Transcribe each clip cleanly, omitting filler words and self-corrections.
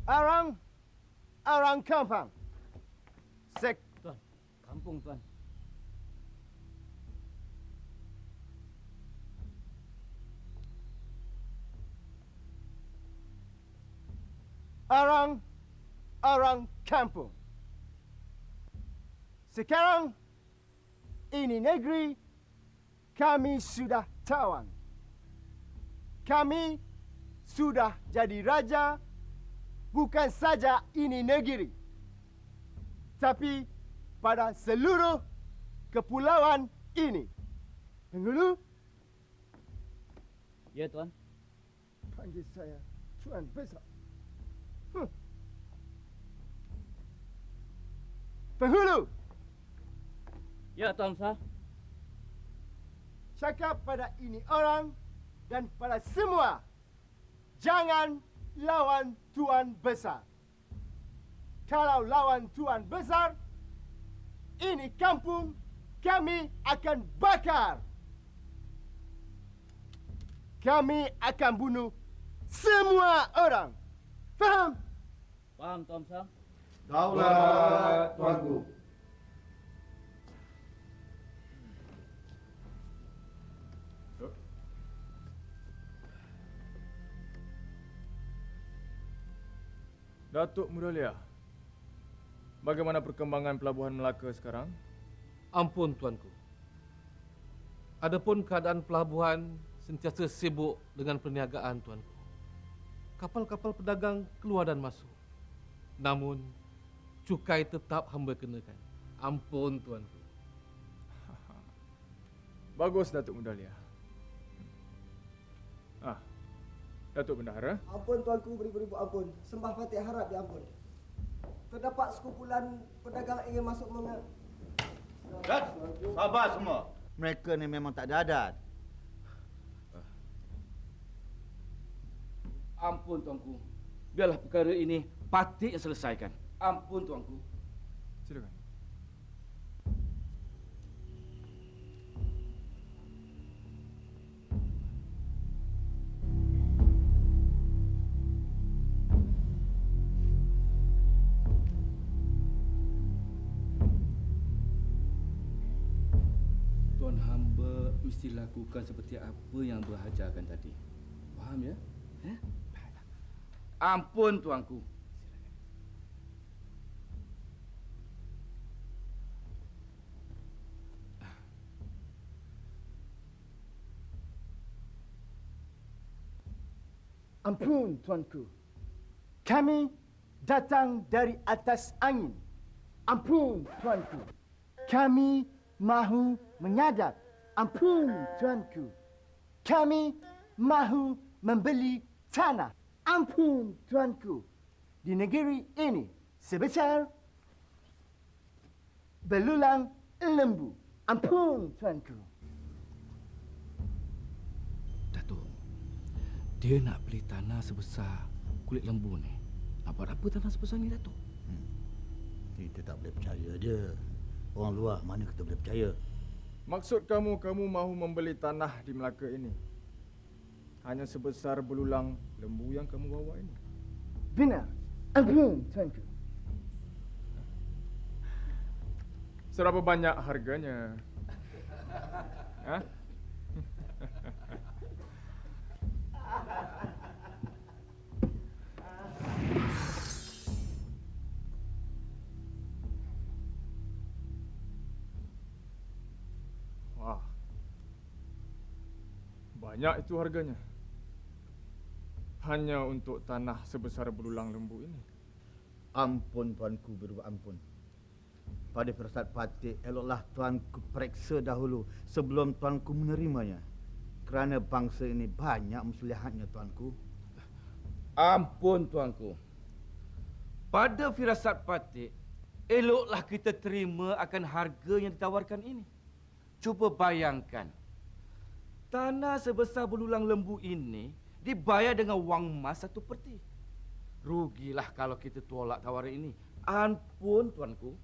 Orang kampung. Tuan, kampung tuan. Orang kampung. Sekarang ini negeri kami sudah tawan. Kami sudah jadi raja, bukan saja ini negeri, tapi pada seluruh kepulauan ini. Penghulu, Ya tuan. panggil saya Tuan Besar. Penghulu, Ya tuan besar. cakap pada ini orang dan pada semua, jangan lawan Tuan Besar. Kalau lawan Tuan Besar, ini kampung kami akan bakar. Kami akan bunuh semua orang. Faham? Faham tuan besar. Daulat tuanku. Datuk Mudalia, bagaimana perkembangan pelabuhan Melaka sekarang? Ampun tuanku. Adapun keadaan pelabuhan sentiasa sibuk dengan perniagaan tuanku. Kapal-kapal pedagang keluar dan masuk. Namun cukai tetap hamba kenakan. Ampun tuanku. Bagus Datuk Mudalia. Datuk Bendahara. Ampun tuanku, beribu-ribu ampun. Sembah Fatih harap diampun. Terdapat sekumpulan pedagang ingin masuk Dan sabar semua. Mereka ni memang tak ada adat. Ampun tuanku. Biarlah perkara ini Patih yang selesaikan. Ampun tuanku. Silakan. Tuan hamba mesti lakukan seperti apa yang berhajarkan tadi. Faham ya? Ampun tuanku. Ampun tuanku. Kami datang dari atas angin. Ampun tuanku. Kami mahu menyadap. Ampun tuanku. Kami mahu membeli tanah. Ampun tuanku. Di negeri ini sebesar belulang lembu. Ampun tuanku. Datuk, dia nak beli tanah sebesar kulit lembu ni. Nak buat apa tanah sebesar ni, Datuk? Kita tak boleh percaya dia. Orang luar mana kita boleh percaya. Maksud kamu mahu membeli tanah di Melaka ini hanya sebesar belulang lembu yang kamu bawa ini? Benar. Ampun tuanku. Berapa banyak harganya? Hah? Wah. Banyak itu harganya. Hanya untuk tanah sebesar belulang lembu ini. Ampun tuanku, beribu ampun. Pada firasat Patih, eloklah tuanku periksa dahulu sebelum tuanku menerimanya. Kerana bangsa ini banyak muslihatnya tuanku. Ampun tuanku. Pada firasat Patih, eloklah kita terima akan harga yang ditawarkan ini. Cuba bayangkan. Tanah sebesar belulang lembu ini dibayar dengan wang emas 1/3. Rugilah kalau kita tolak tawaran ini. Ampun tuanku.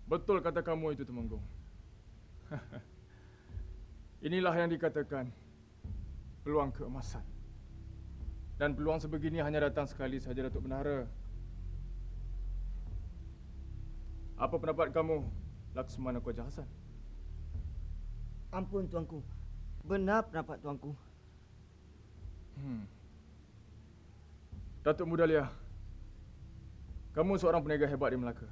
Betul kata kamu itu, Temenggung. Inilah yang dikatakan peluang keemasan. Dan peluang sebegini hanya datang sekali saja, Datuk Bendahara. Apa pendapat kamu, Laksmana Khwaja Hassan? Ampun tuanku. Benar pendapat tuanku. Datuk Mudalia, kamu seorang peniaga hebat di Melaka.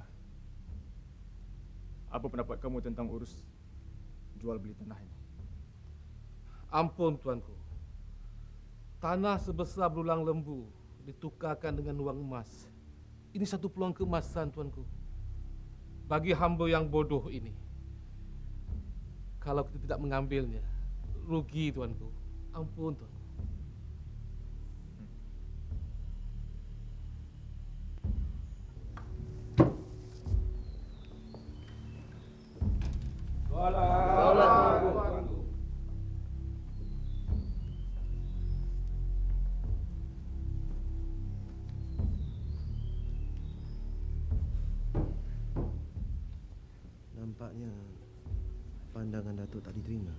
Apa pendapat kamu tentang urus jual beli tanah ini? Ampun tuanku. Tanah sebesar belulang lembu ditukarkan dengan wang emas. Ini satu peluang keemasan tuanku. Bagi hamba yang bodoh ini. Kalau kita tidak mengambilnya, rugi tuanku. Ampun tuanku. Nampaknya pandangan Datuk tak diterima.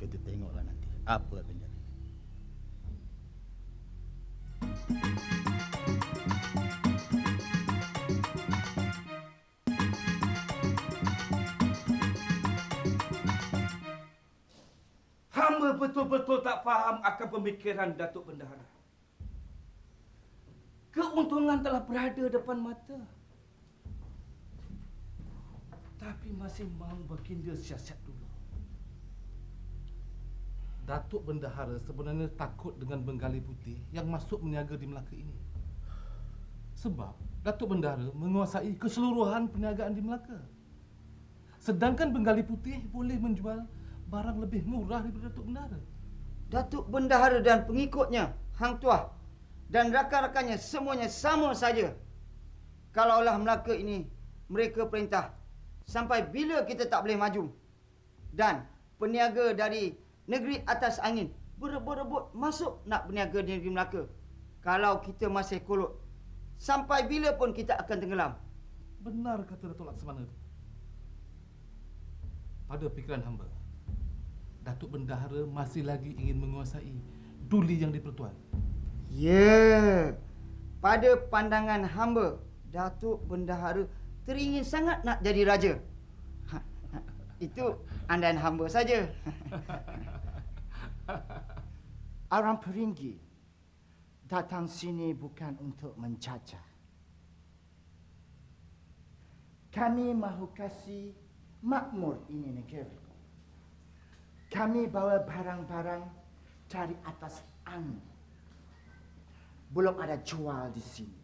Kita tengoklah nanti apa akan jadi. Hamba betul-betul tak faham akan pemikiran Datuk Bendahara. Keuntungan telah berada depan mata. Tapi masih mahu baginda siasat dulu. Datuk Bendahara sebenarnya takut dengan Bengali Putih yang masuk meniaga di Melaka ini. Sebab Datuk Bendahara menguasai keseluruhan perniagaan di Melaka. Sedangkan Bengali Putih boleh menjual barang lebih murah daripada Datuk Bendahara. Datuk Bendahara dan pengikutnya, Hang Tuah dan rakan-rakannya semuanya sama saja. Kalaulah Melaka ini mereka perintah, sampai bila kita tak boleh maju? Dan peniaga dari negeri atas angin berebut-rebut masuk nak berniaga di negeri Melaka. Kalau kita masih kolot, sampai bila pun kita akan tenggelam. Benar kata Datuk Laksmana itu. Pada fikiran hamba, Datuk Bendahara masih lagi ingin menguasai duli yang di-Pertuan. Ya, pada pandangan hamba, Datuk Bendahara teringin sangat nak jadi raja. Itu andaian hamba saja. Orang Peringgi datang sini bukan untuk mencaca. Kami mahu kasih makmur ini negeri. Kami bawa barang-barang dari atas angin. Belum ada jual di sini.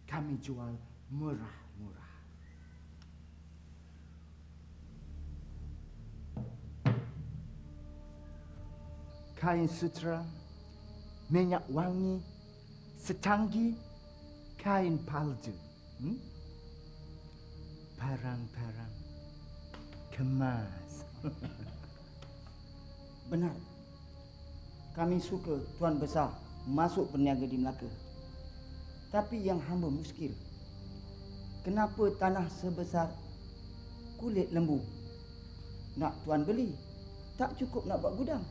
Kami jual murah-murah. Kain sutra, minyak wangi, setanggi, kain palsu. Barang-barang kemas. Benar. Kami suka Tuan Besar masuk berniaga di Melaka. Tapi yang hamba muskil, kenapa tanah sebesar kulit lembu nak Tuan beli? Tak cukup nak buat gudang.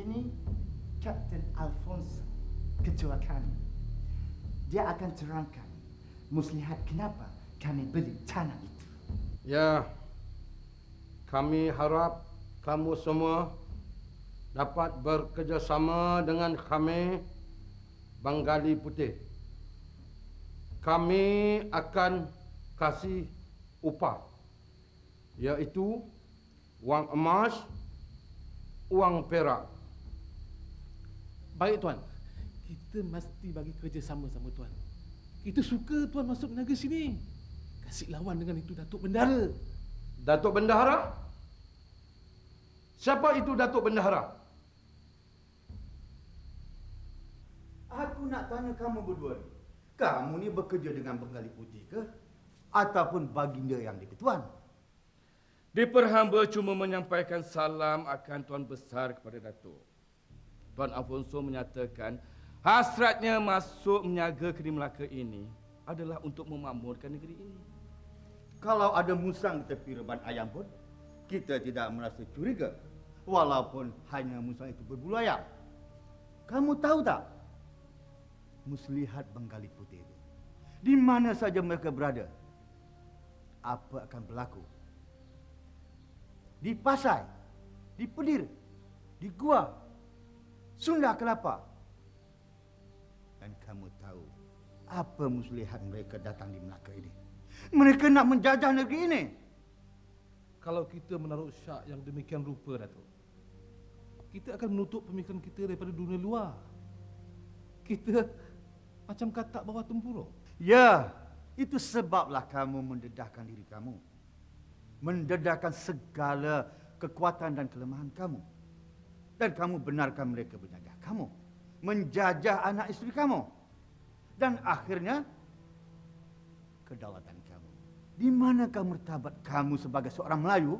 Ini Kapten Alfonso, ketua kami. Dia akan terangkan muslihat kenapa kami beli tanah itu. Ya, kami harap kamu semua dapat bekerjasama dengan kami, Bengali Putih. Kami akan kasih upah, iaitu wang emas, wang perak. Baik Tuan, kita mesti bagi kerjasama sama Tuan. Kita suka Tuan masuk berniaga sini. Kasih lawan dengan itu Datuk Bendahara. Datuk Bendahara? Siapa itu Datuk Bendahara? Aku nak tanya kamu berdua ni. Kamu ni bekerja dengan Bengali Putih ke? Ataupun baginda yang di-Pertuan? Diperhamba cuma menyampaikan salam akan Tuan Besar kepada Datuk. Tuan Afonso menyatakan hasratnya masuk menyaga Negeri Melaka ini adalah untuk memakmurkan negeri ini. Kalau ada musang di tepi reban ayam pun, kita tidak merasa curiga. Walaupun hanya musang itu berbulu ayam. Kamu tahu tak? Muslihat Bengali Putih itu. Di mana saja mereka berada, apa akan berlaku? Di Pasai, di Pedir, di Gua, Sunda Kelapa. Dan kamu tahu apa muslihat mereka datang di Melaka ini? Mereka nak menjajah negeri ini. Kalau kita menaruh syak yang demikian rupa, Datuk, kita akan menutup pemikiran kita daripada dunia luar. Kita macam katak bawah tempurung. Ya, itu sebablah kamu mendedahkan diri kamu. Mendedahkan segala kekuatan dan kelemahan kamu. Dan kamu benarkan mereka menjajah kamu. Menjajah anak isteri kamu. Dan akhirnya, kedaulatan kamu. Di manakah martabat kamu sebagai seorang Melayu?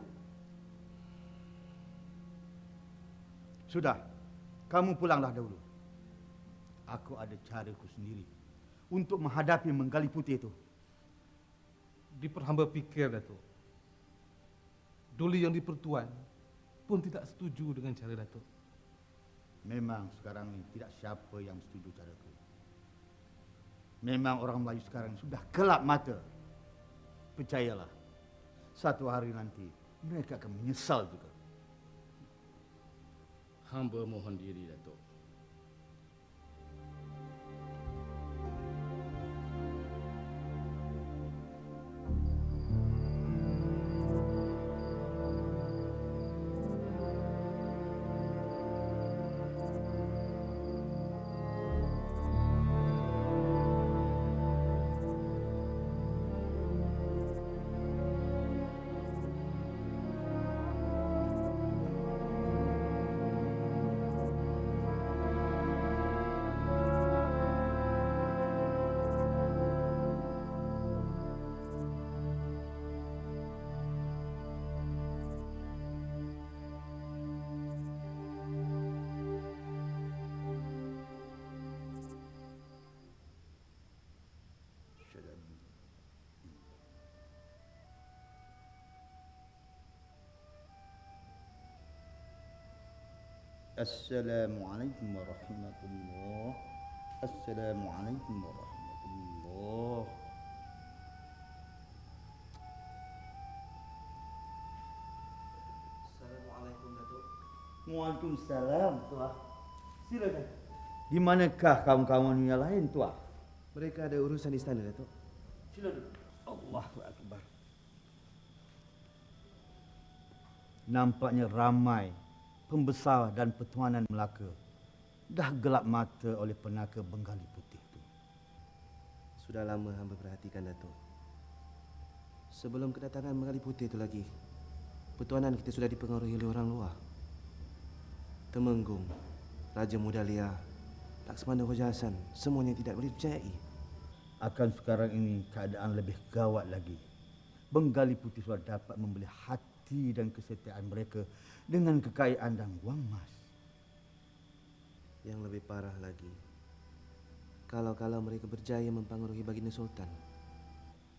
Sudah, kamu pulanglah dahulu. Aku ada caraku sendiri untuk menghadapi Menggali Putih itu. Diperhamba fikir, Datuk, Duli yang dipertuan pun tidak setuju dengan cara Datuk. Memang sekarang ini tidak siapa yang setuju caraku. Memang orang Melayu sekarang sudah gelap mata. Percayalah, satu hari nanti mereka akan menyesal juga. Hamba mohon diri, Datuk. Assalamualaikum warahmatullahi. Assalamualaikum warahmatullahi. Assalamualaikum, Datuk. Waalaikumsalam, Tuah. Silakan. Di manakah kawan-kawan yang lain, Tuah? Mereka ada urusan di istana, Datuk. Silakan. Allahu Akbar. Nampaknya ramai pembesar dan petuanan Melaka dah gelap mata oleh penaka Bengali Putih itu. Sudah lama hamba perhatikan, Datuk. Sebelum kedatangan Bengali Putih itu lagi, petuanan kita sudah dipengaruhi oleh orang luar. Temenggung, Raja Mudalia, Laksamana Raja Hassan, semuanya tidak boleh dipercayai. Akan sekarang ini keadaan lebih gawat lagi. Bengali Putih sudah dapat membeli hati dan kesetiaan mereka dengan kekayaan dan wang emas. Yang lebih parah lagi, kalau mereka berjaya mempengaruhi baginda Sultan.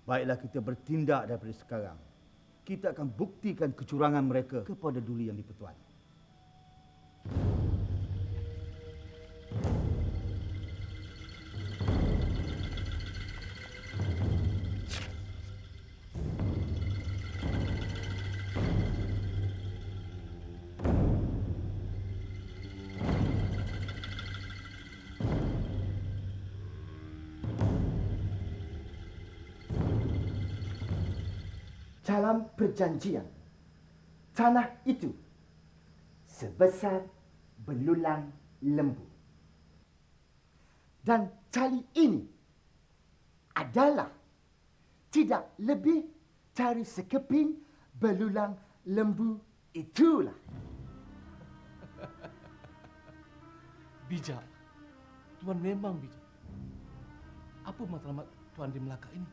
Baiklah kita bertindak daripada sekarang. Kita akan buktikan kecurangan mereka kepada Duli yang dipertuan. Dalam perjanjian, tanah itu sebesar belulang lembu. Dan tali ini adalah tidak lebih dari sekeping belulang lembu itulah. Bijak. Tuan memang bijak. Apa matlamat Tuan di Melaka ini?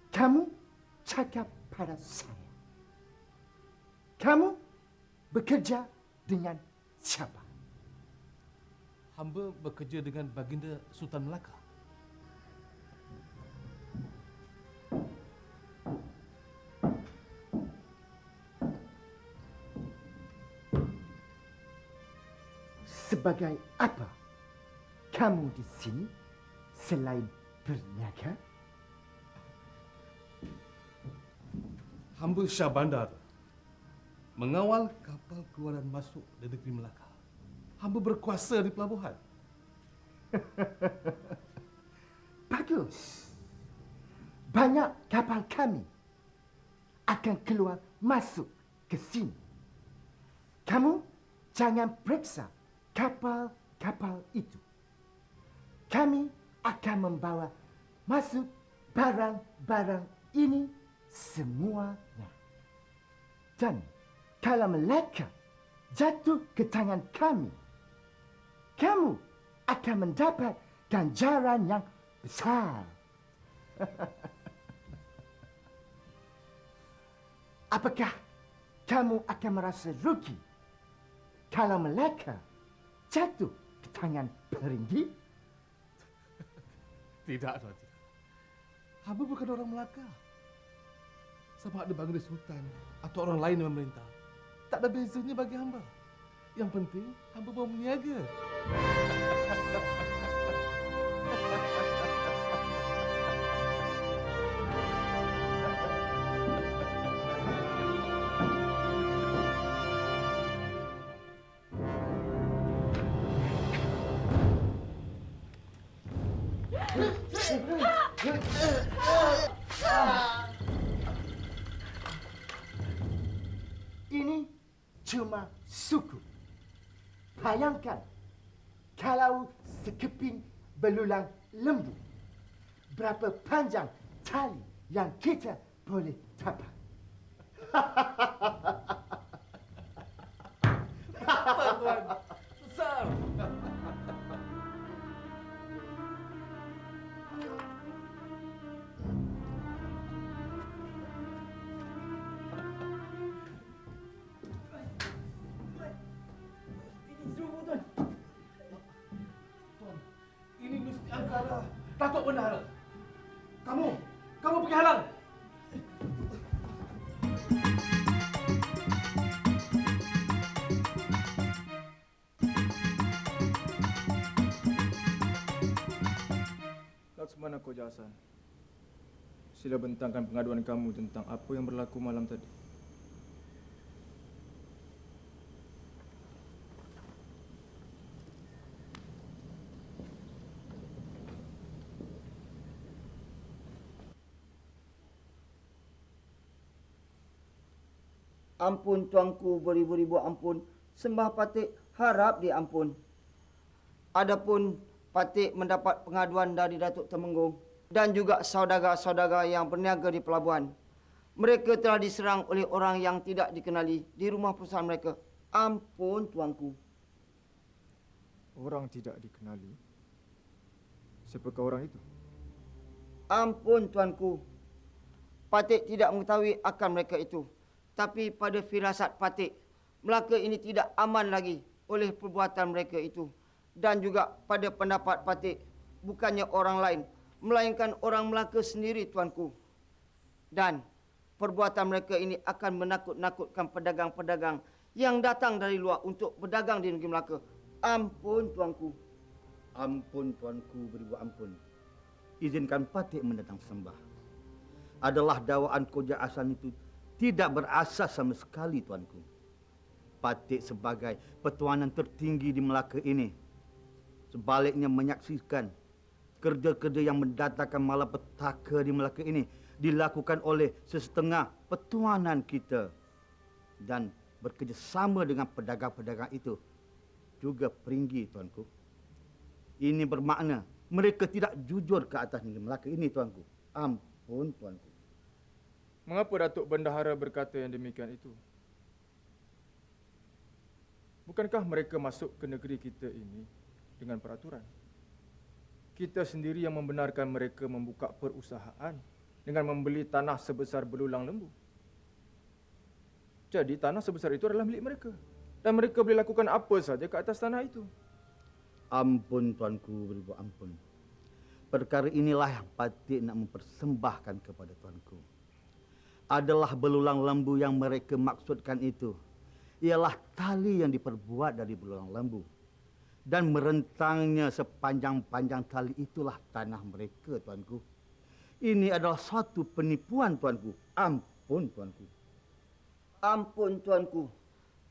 Kamu cakap pada saya Kamu bekerja dengan siapa? Hamba bekerja dengan Baginda Sultan Melaka. Sebagai apa kamu di sini selain berniaga? Hamba Syah Bandar mengawal kapal keluar dan masuk dari negeri Melaka. Hamba berkuasa di pelabuhan. Bagus. Banyak kapal kami akan keluar masuk ke sini. Kamu jangan periksa kapal-kapal itu. Kami akan membawa masuk barang-barang ini semuanya. Dan kalau mereka jatuh ke tangan kami, kamu akan mendapat ganjaran yang besar. Apakah kamu akan merasa rugi kalau mereka jatuh ke tangan peringgi? Tidak, Tuan, tidak. Hamba bukan orang Melaka. Sama ada Baginda Sultan atau orang lain yang memerintah. Tak ada bezanya bagi hamba. Yang penting, hamba mau berniaga. Ini cuma suku. Bayangkan kalau sekeping belulang lembu, berapa panjang tali yang kita boleh dapat. Besar, Tuan. Besar. Ini mesti antara Datuk Bendahara. Kamu pergi halang. Laksmana Koja Hasan, sila bentangkan pengaduan kamu tentang apa yang berlaku malam tadi. Ampun tuanku, beribu-ribu ampun. Sembah Patik harap diampun. Adapun Patik mendapat pengaduan dari Datuk Temenggung dan juga saudara-saudara yang berniaga di pelabuhan. Mereka telah diserang oleh orang yang tidak dikenali di rumah perusahaan mereka. Ampun tuanku. Orang tidak dikenali? Siapakah orang itu? Ampun tuanku. Patik tidak mengetahui akan mereka itu. Tapi pada firasat Patik, Melaka ini tidak aman lagi oleh perbuatan mereka itu. Dan juga pada pendapat Patik, bukannya orang lain, melainkan orang Melaka sendiri tuanku. Dan perbuatan mereka ini akan menakut-nakutkan pedagang-pedagang yang datang dari luar untuk berdagang di negeri Melaka. Ampun tuanku. Ampun tuanku, beribu ampun. Izinkan Patik mendatang sembah. Adalah dakwaan Koja Hasan itu tidak berasas sama sekali, tuanku. Patik sebagai petuanan tertinggi di Melaka ini, sebaliknya menyaksikan kerja-kerja yang mendatangkan malapetaka di Melaka ini dilakukan oleh sesetengah petuanan kita dan bekerjasama dengan pedagang-pedagang itu juga peringgi, tuanku. Ini bermakna mereka tidak jujur ke atas negeri Melaka ini, tuanku. Ampun, tuanku. Mengapa Datuk Bendahara berkata yang demikian itu? Bukankah mereka masuk ke negeri kita ini dengan peraturan? Kita sendiri yang membenarkan mereka membuka perusahaan dengan membeli tanah sebesar belulang lembu. Jadi tanah sebesar itu adalah milik mereka. Dan mereka boleh lakukan apa saja ke atas tanah itu. Ampun tuanku beribu ampun. Perkara inilah yang patut nak mempersembahkan kepada tuanku. Adalah belulang lembu yang mereka maksudkan itu. Ialah tali yang diperbuat dari belulang lembu. Dan merentangnya sepanjang-panjang tali itulah tanah mereka, tuanku. Ini adalah suatu penipuan, tuanku. Ampun, tuanku. Ampun tuanku.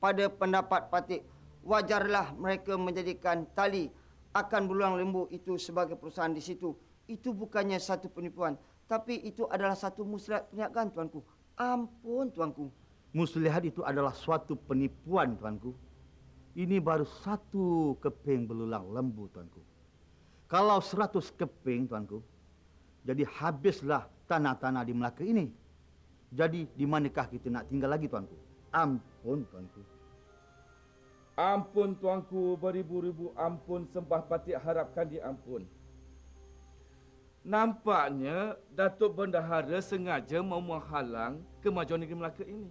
Pada pendapat Patik, wajarlah mereka menjadikan tali akan belulang lembu itu sebagai perusahaan di situ. Itu bukannya satu penipuan, tapi itu adalah satu muslihat perniagaan, tuanku. Ampun, tuanku. Muslihat itu adalah suatu penipuan, tuanku. Ini baru satu keping belulang lembu, tuanku. Kalau 100 keping, tuanku, jadi habislah tanah-tanah di Melaka ini. Jadi di manakah kita nak tinggal lagi, tuanku? Ampun, tuanku. Ampun tuanku, beribu-ribu ampun, sembah Patik harapkan diampun. Nampaknya Datuk Bendahara sengaja mau menghalang kemajuan negeri Melaka ini.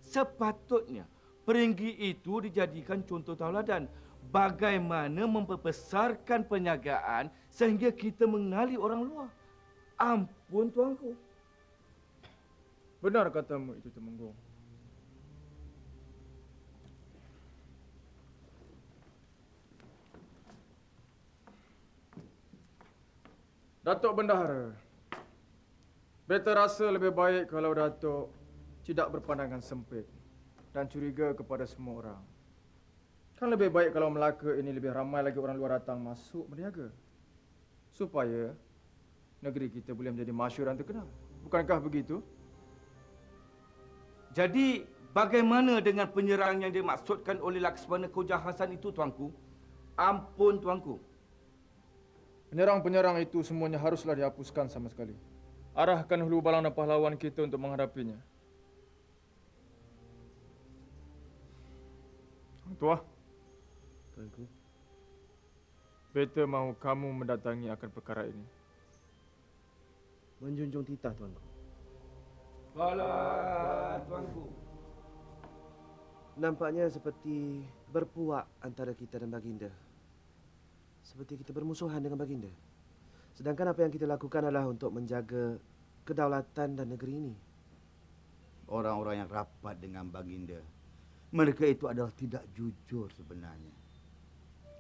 Sepatutnya peringgi itu dijadikan contoh tauladan bagaimana memperbesarkan perniagaan sehingga kita mengenali orang luar. Ampun tuanku. Benar katamu itu, Temenggung. Datuk Bendahara, beta rasa lebih baik kalau Datuk tidak berpandangan sempit dan curiga kepada semua orang. Kan lebih baik kalau Melaka ini lebih ramai lagi orang luar datang masuk berniaga. Supaya negeri kita boleh menjadi masyhur dan terkenal. Bukankah begitu? Jadi bagaimana dengan penyerang yang dimaksudkan oleh Laksmana Koja Hasan itu, tuanku? Ampun tuanku. Penyerang-penyerang itu semuanya haruslah dihapuskan sama sekali. Arahkan hulu balang dan pahlawan kita untuk menghadapinya. Hang Tuah. Tuanku. Beta mahu kamu mendatangi akan perkara ini. Menjunjung titah, tuanku. Alah, tuanku. Nampaknya seperti berpuak antara kita dan Baginda. Seperti kita bermusuhan dengan Baginda. Sedangkan apa yang kita lakukan adalah untuk menjaga kedaulatan dan negeri ini. Orang-orang yang rapat dengan Baginda, mereka itu adalah tidak jujur sebenarnya.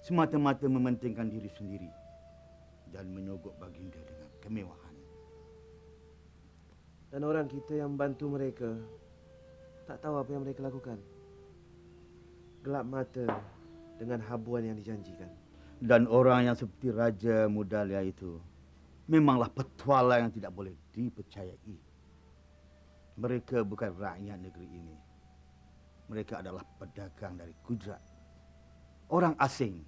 Semata-mata mementingkan diri sendiri dan menyogok Baginda dengan kemewahan. Dan orang kita yang membantu mereka tak tahu apa yang mereka lakukan. Gelap mata dengan habuan yang dijanjikan. Dan orang yang seperti Raja Mudalia itu memanglah petualang yang tidak boleh dipercayai. Mereka bukan rakyat negeri ini. Mereka adalah pedagang dari Gujarat. Orang asing.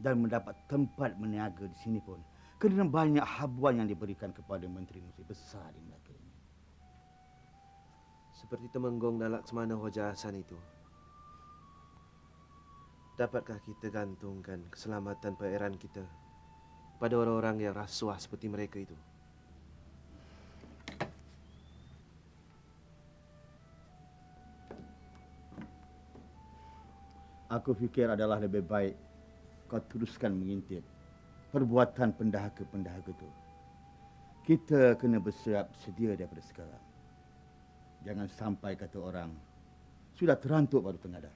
Dan mendapat tempat meniaga di sini pun kerana banyak habuan yang diberikan kepada menteri-menteri besar di Melaka ini. Seperti Temenggung dan Laksmana Hoja Hasan itu. Dapatkah kita gantungkan keselamatan perairan kita pada orang-orang yang rasuah seperti mereka itu? Aku fikir adalah lebih baik kau teruskan mengintip perbuatan pendahaka-pendahaka itu. Kita kena bersiap sedia daripada sekarang. Jangan sampai kata orang sudah terantuk baru tengadah.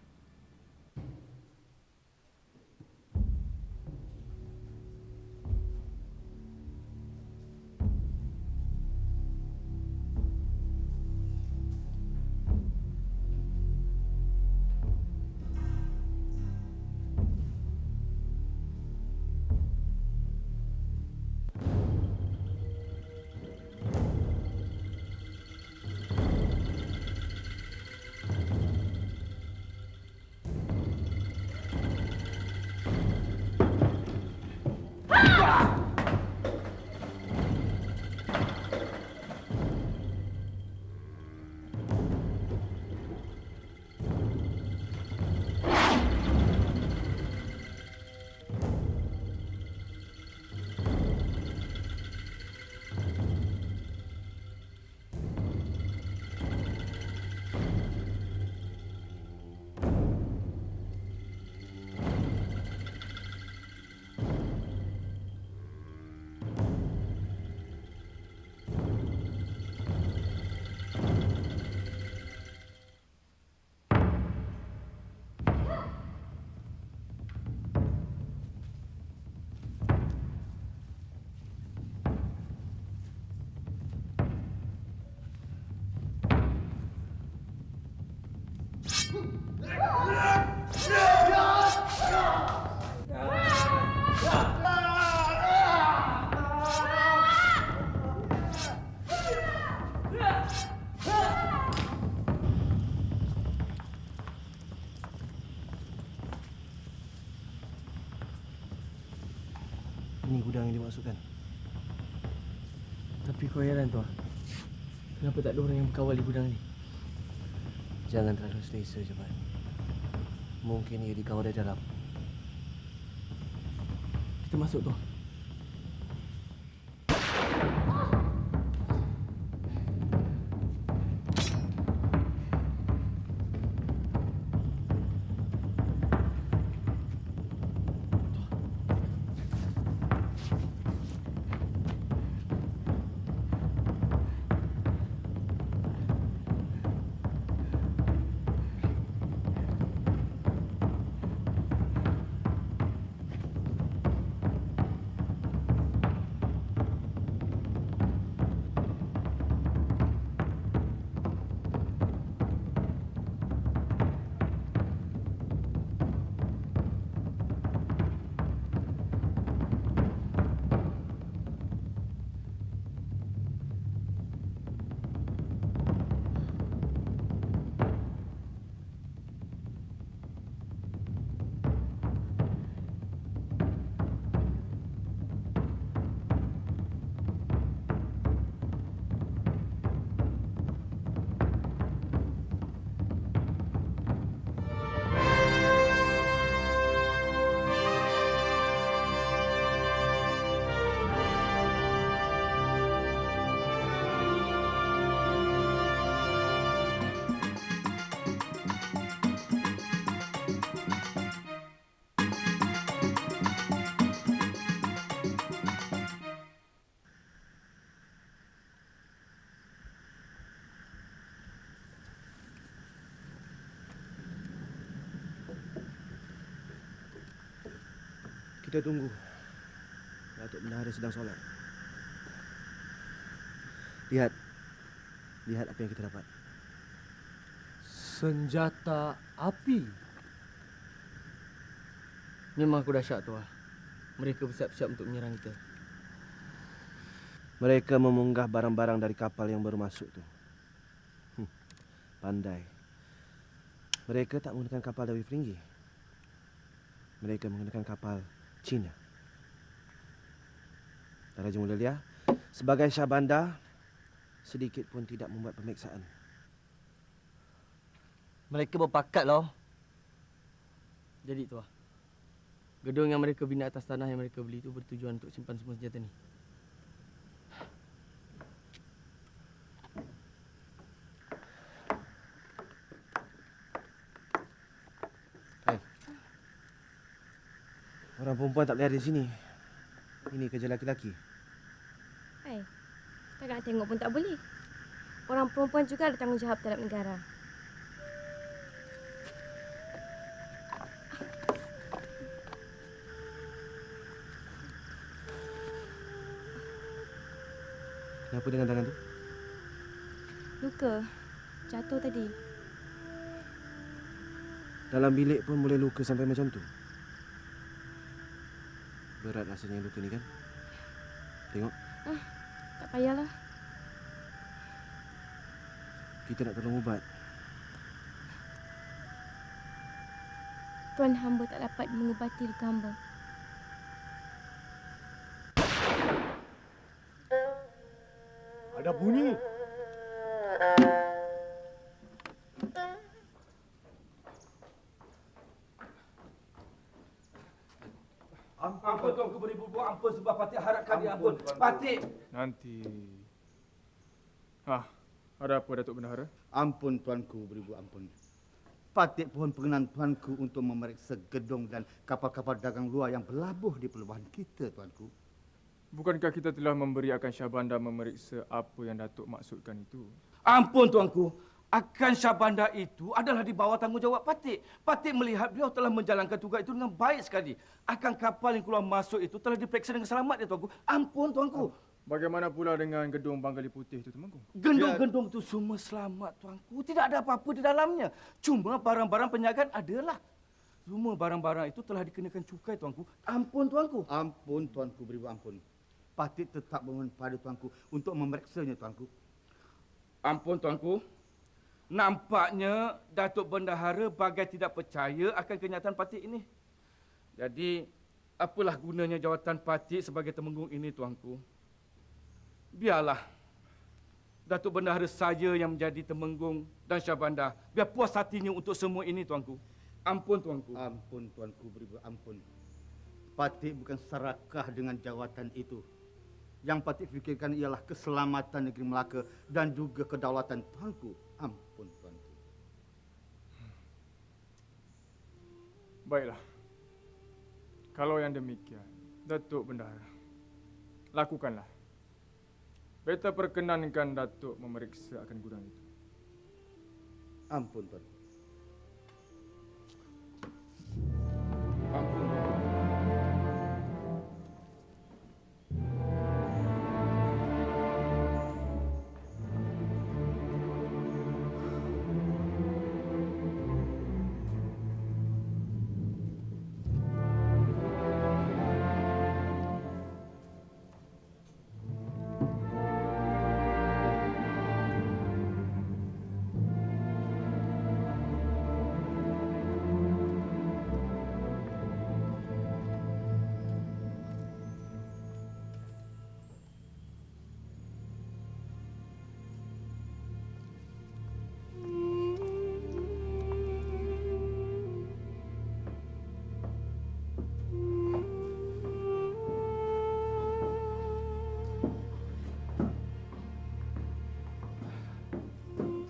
Ini gudang yang dimaksudkan. Tapi kau heran tuan, kenapa tak ada orang yang berkawal di gudang ni? Jangan terlalu selesa, Jebat. Mungkin ia dikawal dari dalam. Kita masuk tuan. Kita tunggu. Datuk Bendahara sedang solat. Lihat. Lihat apa yang kita dapat. Senjata api. Memang aku dahsyat tuan. Mereka bersiap-siap untuk menyerang kita. Mereka memunggah barang-barang dari kapal yang baru masuk tu. Pandai. Mereka tak menggunakan kapal dari Feringgi. Mereka menggunakan kapal Cina. Raja Mulia, sebagai Syah Bandar, sedikit pun tidak membuat pemeriksaan. Mereka berpakat loh. Jadi tuan, gedung yang mereka bina atas tanah yang mereka beli itu bertujuan untuk simpan semua senjata ni. Orang perempuan tak boleh ada di sini. Ini kerja laki-laki. Hai, tak nak tengok pun tak boleh. Orang perempuan juga ada tanggungjawab terhadap negara. Kenapa dengan tangan tu? Luka. Jatuh tadi. Dalam bilik pun boleh luka sampai macam tu. Berat rasanya luka ni kan? Tengok. Tak payahlah. Kita nak tolong ubat. Tuan hamba tak dapat mengubati luka hamba. Ada bunyi. Ampun tuanku beribu-ribu ampun sebab Patik harapkan dia ampun. Patik. Nanti. Ada apa Datuk Bendahara? Ampun tuanku, beribu ampun. Patik pohon perkenan tuanku untuk memeriksa gedung dan kapal-kapal dagang luar yang berlabuh di pelubahan kita, tuanku. Bukankah kita telah memberi akan Syah Bandar memeriksa apa yang Datuk maksudkan itu? Ampun tuanku. Akan Syah Bandar itu adalah di bawah tanggungjawab Patik. Patik melihat beliau telah menjalankan tugas itu dengan baik sekali. Akan kapal yang keluar masuk itu telah diperiksa dengan selamat ya tuanku. Ampun tuanku. Bagaimana pula dengan gedung Banggali Putih itu, Temenggung? Gedung-gedung itu semua selamat tuanku. Tidak ada apa-apa di dalamnya. Cuma barang-barang penjagaan adalah. Semua barang-barang itu telah dikenakan cukai tuanku. Ampun tuanku. Ampun tuanku, beribu ampun. Patik tetap memohon pada tuanku untuk memeriksanya, tuanku. Ampun tuanku. Nampaknya Datuk Bendahara bagai tidak percaya akan kenyataan Patik ini. Jadi Apalah gunanya jawatan Patik sebagai temenggung ini, tuanku? Biarlah Datuk Bendahara saja yang menjadi temenggung dan Syahbandar. Biar puas hatinya untuk semua ini, tuanku. Ampun, tuanku. Ampun, tuanku, beribu ampun. Patik bukan serakah dengan jawatan itu. Yang Patik fikirkan ialah keselamatan negeri Melaka dan juga kedaulatan tuanku. Ampun, tuanku. Baiklah. Kalau yang demikian, Datuk Bendahara, lakukanlah. Beta perkenankan Datuk memeriksa akan gudang itu. Ampun, tuanku. Ampun.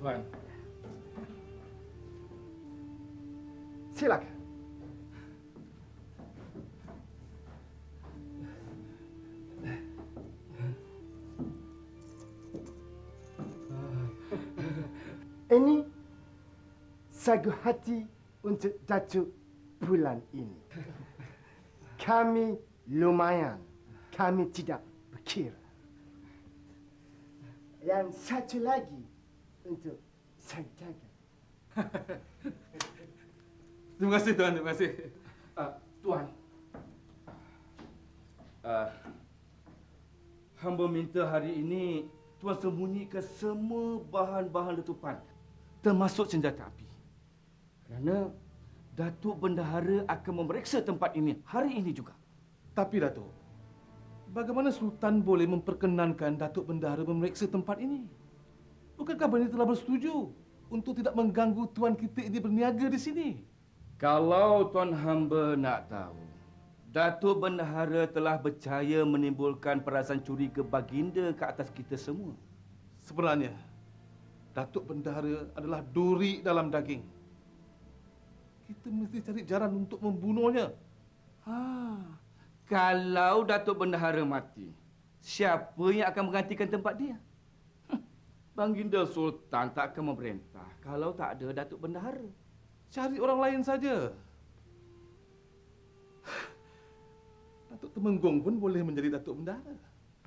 Tuan. Silakan. Ini sagu hati untuk Datuk bulan ini. Kami lumayan. Kami tidak berkira. Yang satu lagi untuk saya jaga. Terima kasih, Tuan. Terima kasih. Tuan. Hamba minta hari ini Tuan sembunyikan semua bahan-bahan letupan, termasuk senjata api. Kerana Datuk Bendahara akan memeriksa tempat ini hari ini juga. Tapi, Datuk, bagaimana Sultan boleh memperkenankan Datuk Bendahara memeriksa tempat ini? Bukankah beliau telah bersetuju untuk tidak mengganggu tuan kita ini berniaga di sini? Kalau tuan hamba nak tahu, Datuk Bendahara telah berjaya menimbulkan perasaan curiga baginda ke atas kita semua. Sebenarnya, Datuk Bendahara adalah duri dalam daging. Kita mesti cari jalan untuk membunuhnya. Kalau Datuk Bendahara mati, siapa yang akan menggantikan tempat dia? Baginda Sultan tak akan memerintah kalau tak ada Datuk Bendahara. Cari orang lain saja. Datuk Temenggung pun boleh menjadi Datuk Bendahara.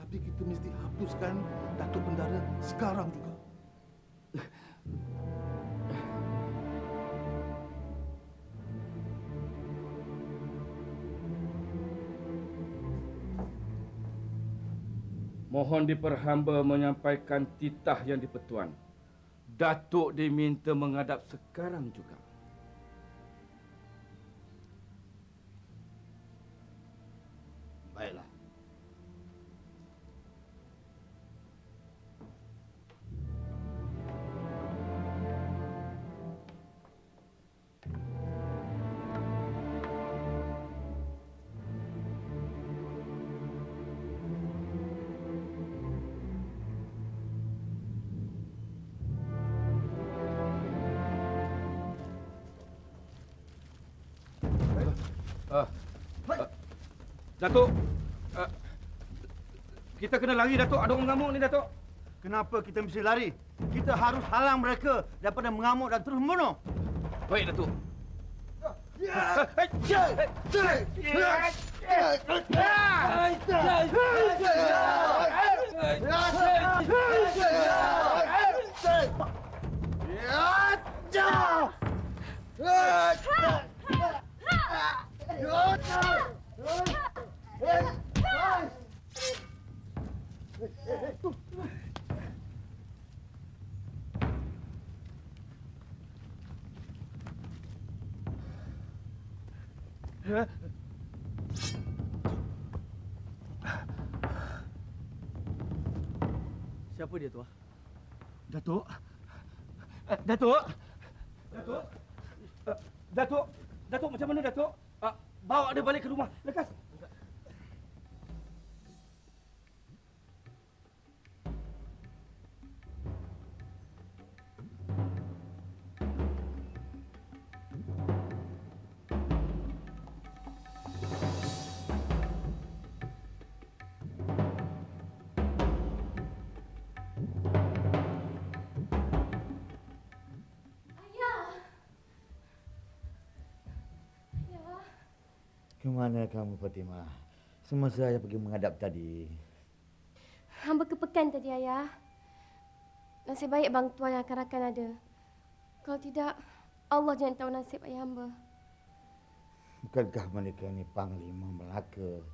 Tapi kita mesti hapuskan Datuk Bendahara sekarang juga. Mohon diperhamba menyampaikan titah yang dipertuan. Datuk diminta menghadap sekarang juga. Baiklah. Datuk, kita kena lari, Datuk. Ada orang mengamuk ni, Datuk. Kenapa kita mesti lari? Kita harus halang mereka daripada mengamuk dan terus membunuh. Baik, Datuk. Siapa dia, Tuah? Datuk. Datuk. Datuk. Datuk. Datuk macam mana, Datuk? Bawa dia balik ke rumah. Lekas. Kemana kamu, Fatimah? Semasa saya pergi menghadap tadi. Hamba ke pekan tadi, Ayah. Nasib baik Bang Tuan yang akan ada. Kalau tidak, Allah jangan tahu nasib ayah hamba. Bukankah mereka ini Panglima Melaka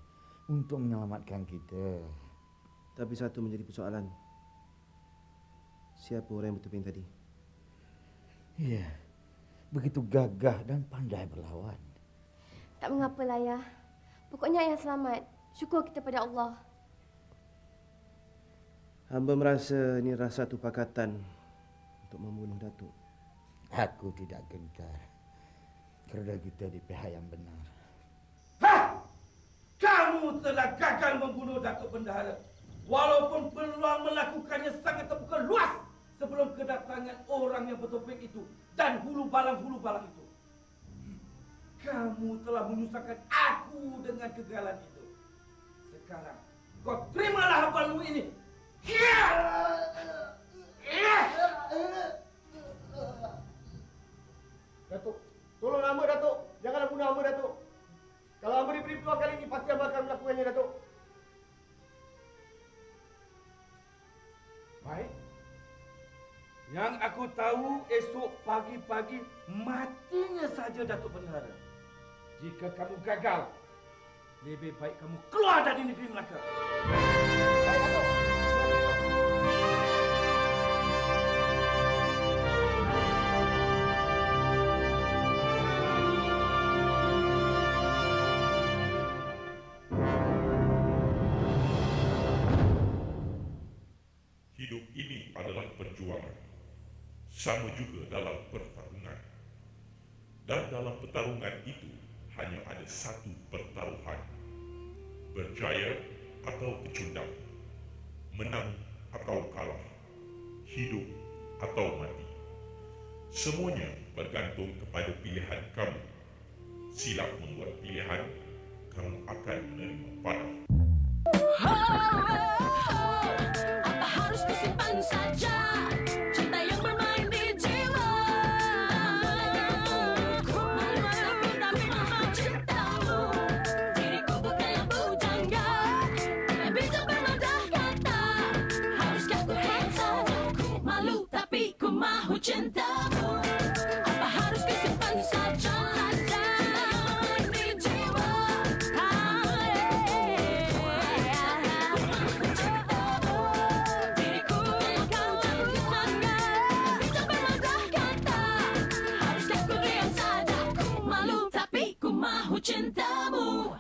untuk menyelamatkan kita? Tapi satu menjadi persoalan. Siapa orang yang bertopeng tadi? Iya, begitu gagah dan pandai berlawan. Tak mengapalah, Ayah. Pokoknya ayah selamat. Syukur kita pada Allah. Hamba merasa ini rasa satu pakatan untuk membunuh Datuk. Aku tidak gentar kerana kita di pihak yang benar. Kamu telah gagal membunuh Datuk Bendahara. Walaupun peluang melakukannya sangat terbuka luas sebelum kedatangan orang yang bertopeng itu dan hulu balang itu. Kamu telah menyusahkan aku dengan kegagalan itu. Sekarang kau terimalah habanmu ini. Datuk, tolong hamba, Datuk. Janganlah bunuh hamba, Datuk. Kalau hamba diberi peluang kali ini, pasti hamba akan melakukannya, Datuk. Baik. Yang aku tahu esok pagi-pagi matinya saja Datuk Bendahara. Jika kamu gagal, lebih baik kamu keluar dari negeri Melaka. Baik, Datuk. Hidup ini adalah perjuangan. Sama juga dalam pertarungan. Dan dalam pertarungan itu hanya ada satu pertaruhan. Berjaya atau pecundang. Menang atau kalah. Hidup atau mati. Semuanya bergantung kepada pilihan kamu. Silap membuat pilihan, kamu akan menerima panah. Apa harus disimpan saja cinta yang bermain di jiwa? Malu tapi memang cintamu. Diriku bukanlah bujangga yang bijak bernodah kata. Haruskah ku hanya saja? Ku malu tapi ku mahu cintamu. Apa harus disimpan saja cinta yang bermain di jiwa? Cintamu.